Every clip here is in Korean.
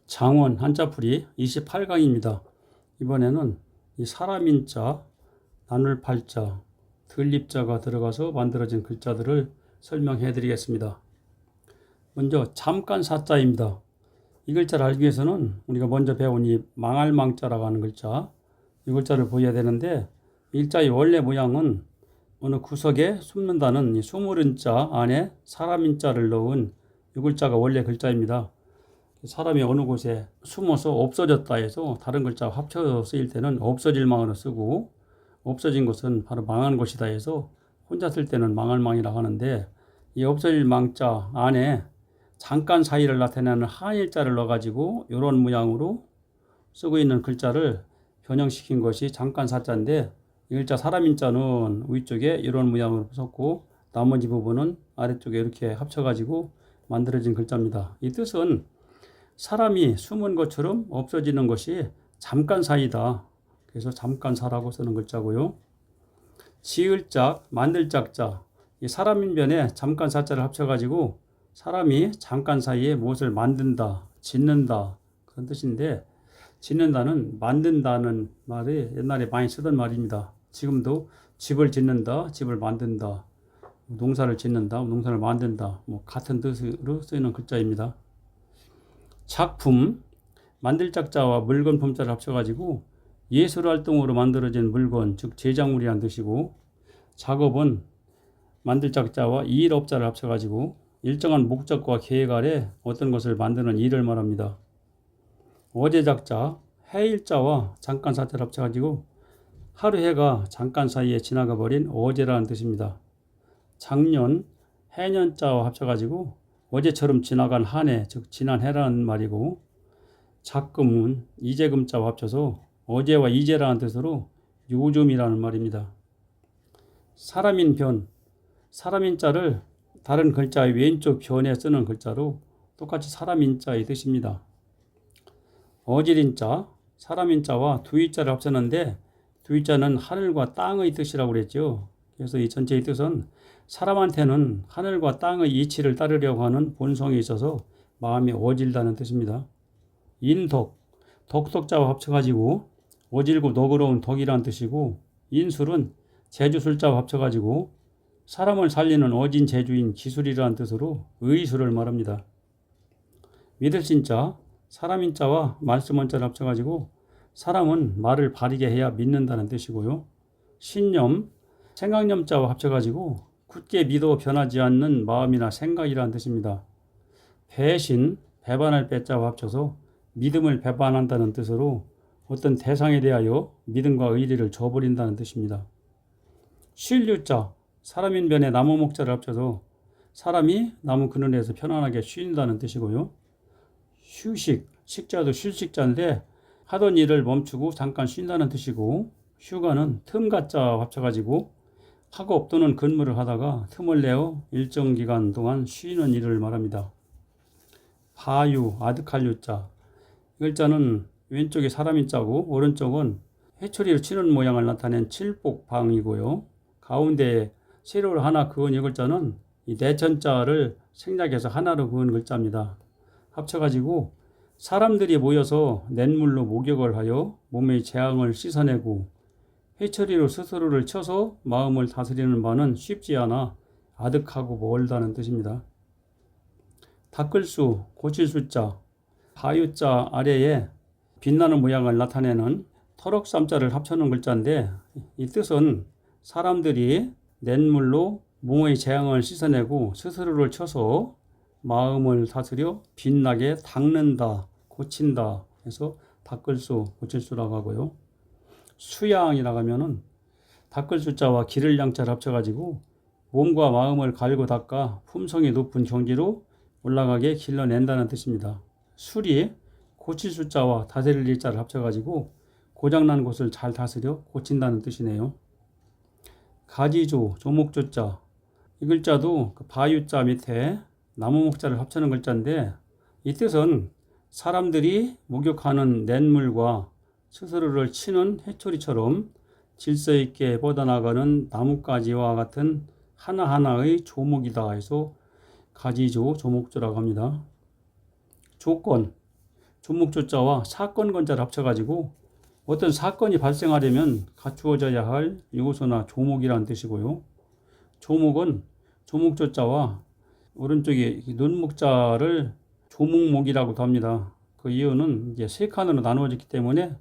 장원 한자풀이 28강입니다. 이번에는 이 사람인자, 나눌팔자, 들립자가 들어가서 만들어진 글자들을 설명해 드리겠습니다. 먼저 잠깐 사자입니다. 이 글자를 알기 위해서는 우리가 먼저 배운 이 망할망자라고 하는 글자, 이 글자를 보여야 되는데, 이 글자의 원래 모양은 어느 구석에 숨는다는 이 숨으른 자 안에 사람인자를 넣은 이 글자가 원래 글자입니다. 사람이 어느 곳에 숨어서 없어졌다 해서 다른 글자와 합쳐서 쓰일 때는 없어질 망으로 쓰고, 없어진 것은 바로 망한 것이다 해서 혼자 쓸 때는 망할망이라고 하는데, 이 없어질 망자 안에 잠깐 사이를 나타내는 한일자를 넣어가지고 이런 모양으로 쓰고 있는 글자를 변형시킨 것이 잠깐 사자인데, 이 글자 사람인자는 위쪽에 이런 모양으로 썼고 나머지 부분은 아래쪽에 이렇게 합쳐가지고 만들어진 글자입니다. 이 뜻은 사람이 숨은 것처럼 없어지는 것이 잠깐 사이다. 그래서 잠깐사라고 쓰는 글자고요. 지을 짝, 만들 짝자, 이 사람인 변에 잠깐 사자를 합쳐가지고 사람이 잠깐 사이에 무엇을 만든다, 짓는다 그런 뜻인데, 짓는다는 만든다는 말이 옛날에 많이 쓰던 말입니다. 지금도 집을 짓는다, 집을 만든다, 농사를 짓는다, 농사를 만든다, 같은 뜻으로 쓰이는 글자입니다. 작품, 만들 짝자와 물건 품자를 합쳐가지고 예술 활동으로 만들어진 물건, 즉 제작물이란 뜻이고, 작업은 만들 짝자와 일업자를 합쳐가지고 일정한 목적과 계획 아래 어떤 것을 만드는 일을 말합니다. 어제 작자, 해일자와 잠깐 사자를 합쳐가지고 하루 해가 잠깐 사이에 지나가 버린 어제라는 뜻입니다. 작년, 해년자와 합쳐가지고 어제처럼 지나간 한 해, 즉 지난 해라는 말이고, 작금은 이재금자와 합쳐서 어제와 이제라는 뜻으로 요즘이라는 말입니다. 사람인 변, 사람인자를 다른 글자의 왼쪽 변에 쓰는 글자로 똑같이 사람인자의 뜻입니다. 어질인자, 사람인자와 두이자를 합쳤는데 두이자는 하늘과 땅의 뜻이라고 그랬죠. 그래서 이 전체의 뜻은 사람한테는 하늘과 땅의 이치를 따르려고 하는 본성이 있어서 마음이 어질다는 뜻입니다. 인덕, 덕덕자와 합쳐가지고 어질고 너그러운 덕이란 뜻이고, 인술은 제주술자와 합쳐가지고 사람을 살리는 어진 제주인 기술이라는 뜻으로 의술을 말합니다. 믿을신자, 사람인자와 말씀원자를 합쳐가지고 사람은 말을 바르게 해야 믿는다는 뜻이고요. 신념, 생각념자와 합쳐가지고 굳게 믿어 변하지 않는 마음이나 생각이라는 뜻입니다. 배신, 배반할 배자와 합쳐서 믿음을 배반한다는 뜻으로 어떤 대상에 대하여 믿음과 의리를 저버린다는 뜻입니다. 쉴유자, 사람인 변에 나무 목자를 합쳐서 사람이 나무 그늘에서 편안하게 쉰다는 뜻이고요. 휴식, 식자도 쉴식자인데 하던 일을 멈추고 잠깐 쉰다는 뜻이고, 휴가는 틈가자와 합쳐가지고 학업 또는 근무를 하다가 틈을 내어 일정 기간 동안 쉬는 일을 말합니다. 바유, 아득할유자, 이 글자는 왼쪽이 사람인자고 오른쪽은 회초리로 치는 모양을 나타낸 칠복방이고요. 가운데에 세로를 하나 그은 이 글자는 이 내천자를 생략해서 하나로 그은 글자입니다. 합쳐가지고 사람들이 모여서 냇물로 목욕을 하여 몸의 재앙을 씻어내고 회초리로 스스로를 쳐서 마음을 다스리는 바는 쉽지 않아 아득하고 멀다는 뜻입니다. 닦을수, 고칠 수자, 바유자 아래에 빛나는 모양을 나타내는 터럭삼자를 합쳐놓은 글자인데, 이 뜻은 사람들이 냇물로 몸의 재앙을 씻어내고 스스로를 쳐서 마음을 다스려 빛나게 닦는다, 고친다 해서 닦을수, 고칠수라고 하고요. 수양이라고 하면은 닦을 수자와 기를 양자를 합쳐가지고 몸과 마음을 갈고 닦아 품성이 높은 경지로 올라가게 길러낸다는 뜻입니다. 수리, 고칠 수자와 다스릴 일자를 합쳐가지고 고장난 곳을 잘 다스려 고친다는 뜻이네요. 가지조, 조목조자, 이 글자도 그 바유자 밑에 나무 목자를 합쳐놓은 글자인데, 이 뜻은 사람들이 목욕하는 냇물과 스스로를 치는 회초리처럼 질서 있게 뻗어나가는 나뭇가지와 같은 하나하나의 조목이다 해서 가지조, 조목조라고 합니다. 조건, 조목조자와 사건건자를 합쳐가지고 어떤 사건이 발생하려면 갖추어져야 할 요소나 조목이라는 뜻이고요. 조목은 조목조자와 오른쪽에 논목자를 조목목이라고도 합니다. 그 이유는 이제 세 칸으로 나누어졌기 때문에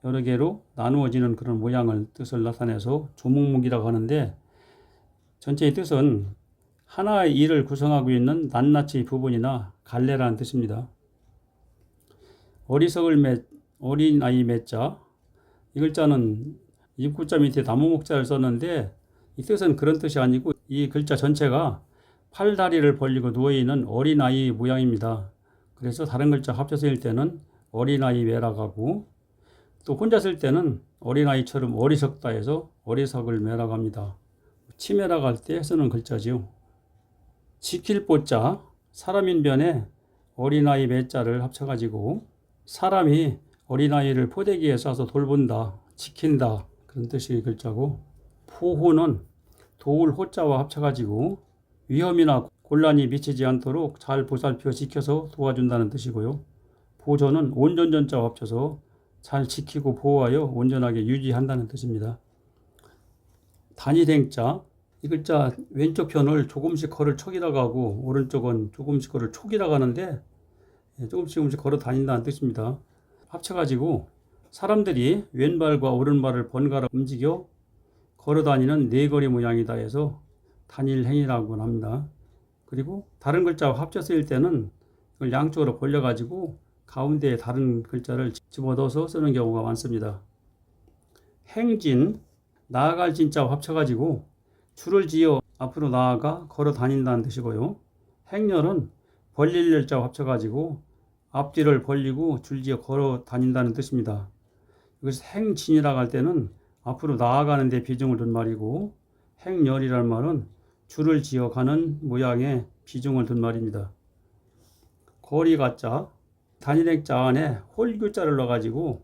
여러 개로 나누어지는 그런 모양을 뜻을 나타내서 조목목이라고 하는데, 전체의 뜻은 하나의 일을 구성하고 있는 낱낱이 부분이나 갈래라는 뜻입니다. 어린아이 맺자, 이 글자는 입구자 밑에 나무목자를 썼는데, 이 뜻은 그런 뜻이 아니고 이 글자 전체가 팔다리를 벌리고 누워있는 어린아이 모양입니다. 그래서 다른 글자 합쳐서 읽을 때는 어린아이 매라고 하고, 또 혼자 쓸 때는 어린아이처럼 어리석다 해서 어리석을 매라고 합니다. 치매라고 할 때 쓰는 글자지요. 지킬 보자, 사람인 변에 어린아이 매자를 합쳐가지고 사람이 어린아이를 포대기에 싸서 돌본다, 지킨다, 그런 뜻의 글자고, 보호는 도울 호자와 합쳐가지고 위험이나 곤란이 미치지 않도록 잘 보살펴 지켜서 도와준다는 뜻이고요. 보존은 온전전자와 합쳐서 잘 지키고 보호하여 온전하게 유지한다는 뜻입니다. 단일행자, 이 글자 왼쪽 편을 조금씩 걸을 척이라고 하고 오른쪽은 조금씩 걸을 촉이라고 하는데, 조금씩 걸어 다닌다는 뜻입니다. 합쳐가지고 사람들이 왼발과 오른발을 번갈아 움직여 걸어 다니는 네거리 모양이다 해서 단일행이라고 합니다. 그리고 다른 글자와 합쳐서 읽을 때는 이걸 양쪽으로 벌려가지고 가운데에 다른 글자를 집어넣어서 쓰는 경우가 많습니다. 행진, 나아갈 진자와 합쳐가지고 줄을 지어 앞으로 나아가 걸어 다닌다는 뜻이고요. 행렬은 벌릴 열자와 합쳐가지고 앞뒤를 벌리고 줄지어 걸어 다닌다는 뜻입니다. 여기서 행진이라고 할 때는 앞으로 나아가는 데 비중을 둔 말이고, 행렬이라는 말은 줄을 지어 가는 모양의 비중을 둔 말입니다. 거리 가자, 단일행자 안에 홀규자를 넣어가지고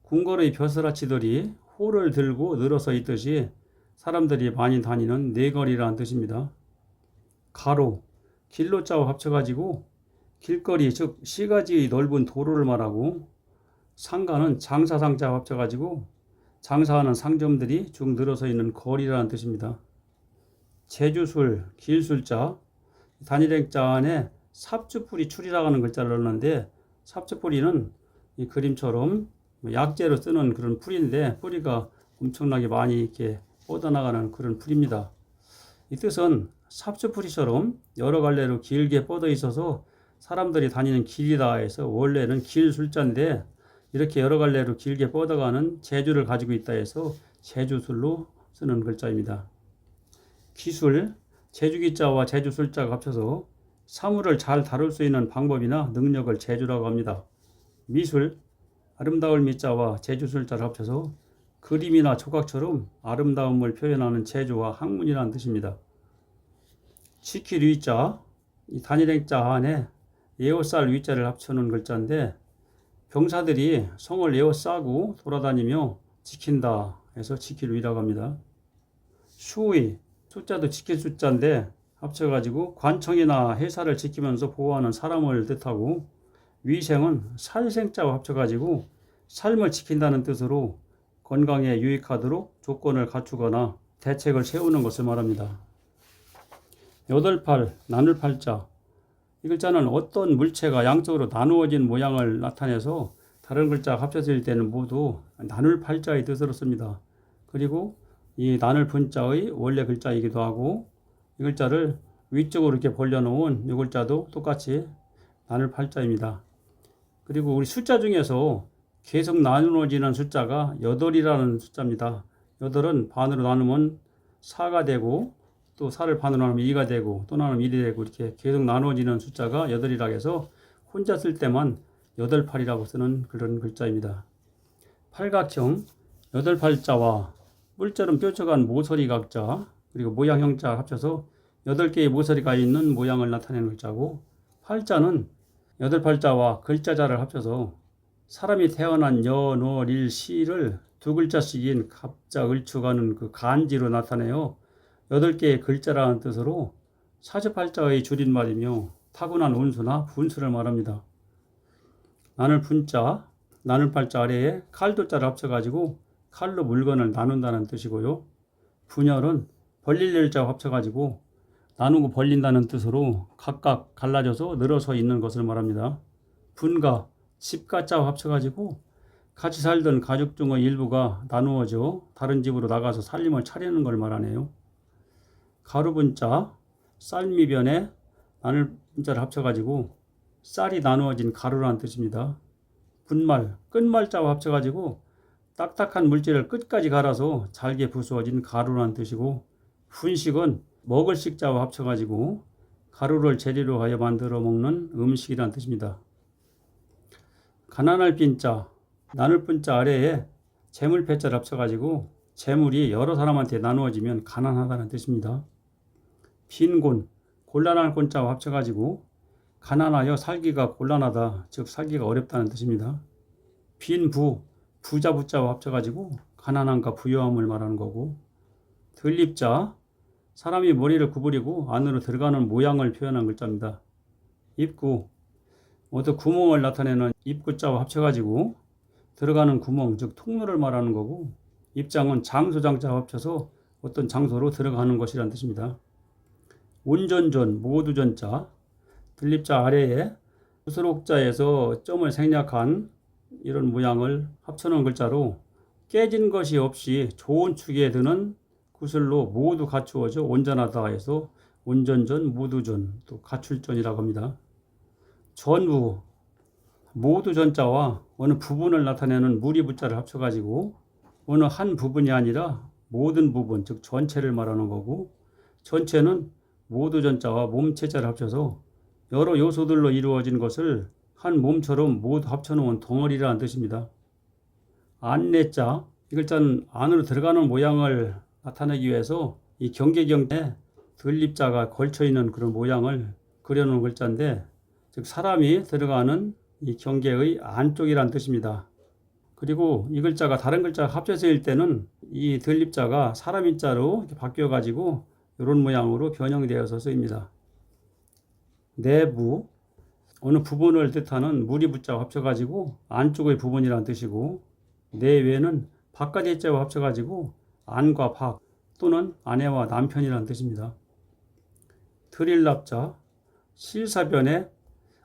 궁궐의 벼슬아치들이 홀을 들고 늘어서 있듯이 사람들이 많이 다니는 네거리라는 뜻입니다. 가로, 길로자와 합쳐가지고 길거리, 즉 시가지의 넓은 도로를 말하고, 상가는 장사상자와 합쳐가지고 장사하는 상점들이 쭉 늘어서 있는 거리라는 뜻입니다. 제주술, 길술자, 단일행자 안에 삽주뿌리 출이라고 하는 글자를 넣었는데, 삽주뿌리는 이 그림처럼 약재로 쓰는 그런 풀인데 뿌리가 엄청나게 많이 이렇게 뻗어나가는 그런 풀입니다. 이 뜻은 삽주뿌리처럼 여러 갈래로 길게 뻗어 있어서 사람들이 다니는 길이다 해서 원래는 길술자인데 이렇게 여러 갈래로 길게 뻗어가는 재주를 가지고 있다 해서 재주술로 쓰는 글자입니다. 기술, 재주기자와 재주술자가 합쳐서 사물을 잘 다룰 수 있는 방법이나 능력을 재주라고 합니다. 미술, 아름다울 미자와 재주술자를 합쳐서 그림이나 조각처럼 아름다움을 표현하는 재주와 학문이라는 뜻입니다. 지킬 위자, 이 단일행자 안에 에워쌀 위자를 합쳐놓은 글자인데, 병사들이 성을 에워싸고 돌아다니며 지킨다 해서 지킬 위라고 합니다. 수의, 숫자도 지킬 숫자인데 합쳐가지고 관청이나 회사를 지키면서 보호하는 사람을 뜻하고, 위생은 살생자와 합쳐가지고 삶을 지킨다는 뜻으로 건강에 유익하도록 조건을 갖추거나 대책을 세우는 것을 말합니다. 여덟팔, 나눌 팔자, 이 글자는 어떤 물체가 양쪽으로 나누어진 모양을 나타내서 다른 글자가 합쳐서 읽을 때는 모두 나눌 팔자의 뜻으로 씁니다. 그리고 이 나눌 분자의 원래 글자이기도 하고, 이 글자를 위쪽으로 이렇게 벌려놓은 이 글자도 똑같이 나눌 팔자입니다. 그리고 우리 숫자 중에서 계속 나누어지는 숫자가 8이라는 숫자입니다. 8은 반으로 나누면 4가 되고, 또 4를 반으로 나누면 2가 되고, 또 나누면 1이 되고, 이렇게 계속 나누어지는 숫자가 8이라고 해서 혼자 쓸 때만 8팔이라고 쓰는 그런 글자입니다. 팔각형, 8팔자와 뿔처럼 뾰족한 모서리 각자, 그리고 모양형자 합쳐서 8개의 모서리가 있는 모양을 나타내는 글자고, 팔자는 8팔자와 글자자를 합쳐서 사람이 태어난 연월일 시를 두 글자씩인 갑자 을축하는 그 간지로 나타내요 8개의 글자라는 뜻으로 사주팔자의 줄임말이며 타고난 운수나 분수를 말합니다. 나눌 분자, 나눌 팔자 아래에 칼도자를 합쳐가지고 칼로 물건을 나눈다는 뜻이고요. 분열은 벌릴 열자와 합쳐가지고 나누고 벌린다는 뜻으로 각각 갈라져서 늘어서 있는 것을 말합니다. 분가, 집가자와 합쳐가지고 같이 살던 가족 중의 일부가 나누어져 다른 집으로 나가서 살림을 차리는 걸 말하네요. 가루분자, 쌀미변에 나눌 분자를 합쳐가지고 쌀이 나누어진 가루라는 뜻입니다. 분말, 끝말자와 합쳐가지고 딱딱한 물질을 끝까지 갈아서 잘게 부수어진 가루라는 뜻이고, 분식은 먹을 식자와 합쳐가지고 가루를 재료로 하여 만들어 먹는 음식이라는 뜻입니다. 가난할 빈자, 나눌 분자 아래에 재물 패자를 합쳐가지고 재물이 여러 사람한테 나누어지면 가난하다는 뜻입니다. 빈곤, 곤란할 곤자와 합쳐가지고 가난하여 살기가 곤란하다, 즉 살기가 어렵다는 뜻입니다. 빈부, 부자 부자와 합쳐가지고 가난함과 부유함을 말하는 거고, 들립자, 사람이 머리를 구부리고 안으로 들어가는 모양을 표현한 글자입니다. 입구, 모두 구멍을 나타내는 입구자와 합쳐가지고 들어가는 구멍, 즉 통로를 말하는 거고, 입장은 장소장자와 합쳐서 어떤 장소로 들어가는 것이라는 뜻입니다. 온전전, 모두전자, 들립자 아래에 부스록자에서 점을 생략한 이런 모양을 합쳐놓은 글자로 깨진 것이 없이 좋은 축에 드는 구슬로 모두 갖추어져 온전하다 해서 온전전, 모두전, 또 갖출전이라고 합니다. 전부, 모두 전자와 어느 부분을 나타내는 무리부자를 합쳐가지고 어느 한 부분이 아니라 모든 부분, 즉 전체를 말하는 거고, 전체는 모두 전자와 몸체자를 합쳐서 여러 요소들로 이루어진 것을 한 몸처럼 모두 합쳐놓은 덩어리라는 뜻입니다. 안내자, 이 글자는 안으로 들어가는 모양을 나타내기 위해서 이 경계경에 들립자가 걸쳐있는 그런 모양을 그려놓은 글자인데, 즉 사람이 들어가는 이 경계의 안쪽이란 뜻입니다. 그리고 이 글자가 다른 글자가 합쳐서일 때는 이 들립자가 사람 인자로 이렇게 바뀌어가지고 이런 모양으로 변형되어서 쓰입니다. 내부, 어느 부분을 뜻하는 무리부자와 합쳐가지고 안쪽의 부분이란 뜻이고, 내외는 바깥의 자와 합쳐가지고 안과 밖 또는 아내와 남편이란 뜻입니다. 들일납자, 실사변에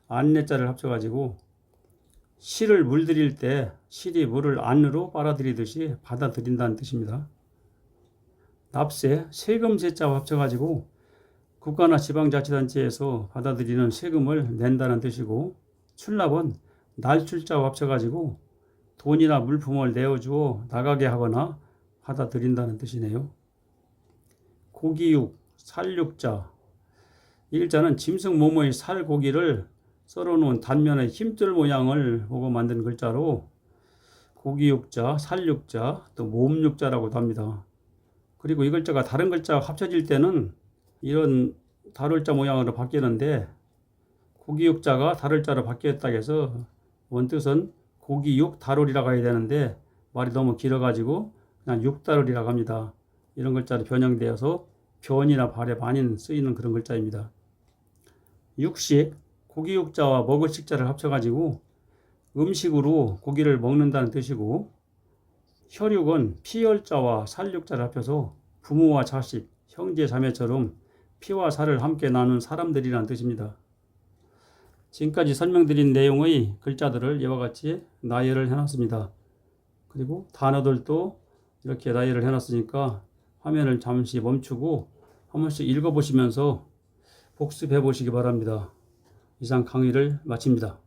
안내자를 합쳐가지고 실을 물들일 때 실이 물을 안으로 빨아들이듯이 받아들인다는 뜻입니다. 납세, 세금세자와 합쳐가지고 국가나 지방자치단체에서 받아들이는 세금을 낸다는 뜻이고, 출납은 날출자와 합쳐가지고 돈이나 물품을 내어주어 나가게 하거나 받아들인다는 뜻이네요. 고기육, 살육자, 이 글자는 짐승 몸의 살 고기를 썰어놓은 단면의 힘줄 모양을 보고 만든 글자로 고기육자, 살육자, 또 몸육자라고도 합니다. 그리고 이 글자가 다른 글자와 합쳐질 때는 이런 다룰자 모양으로 바뀌는데, 고기육자가 다룰자로 바뀌었다고 해서 원뜻은 고기육 다룰이라고 해야 되는데 말이 너무 길어가지고 그냥 육다룰이라고 합니다. 이런 글자로 변형되어서 변이나 발에 많이 쓰이는 그런 글자입니다. 육식, 고기육자와 먹을 식자를 합쳐가지고 음식으로 고기를 먹는다는 뜻이고, 혈육은 피혈자와 살육자를 합쳐서 부모와 자식, 형제 자매처럼 피와 살을 함께 나눈 사람들이라는 뜻입니다. 지금까지 설명드린 내용의 글자들을 이와 같이 나열을 해놨습니다. 그리고 단어들도 이렇게 나열을 해놨으니까 화면을 잠시 멈추고 한 번씩 읽어보시면서 복습해 보시기 바랍니다. 이상 강의를 마칩니다.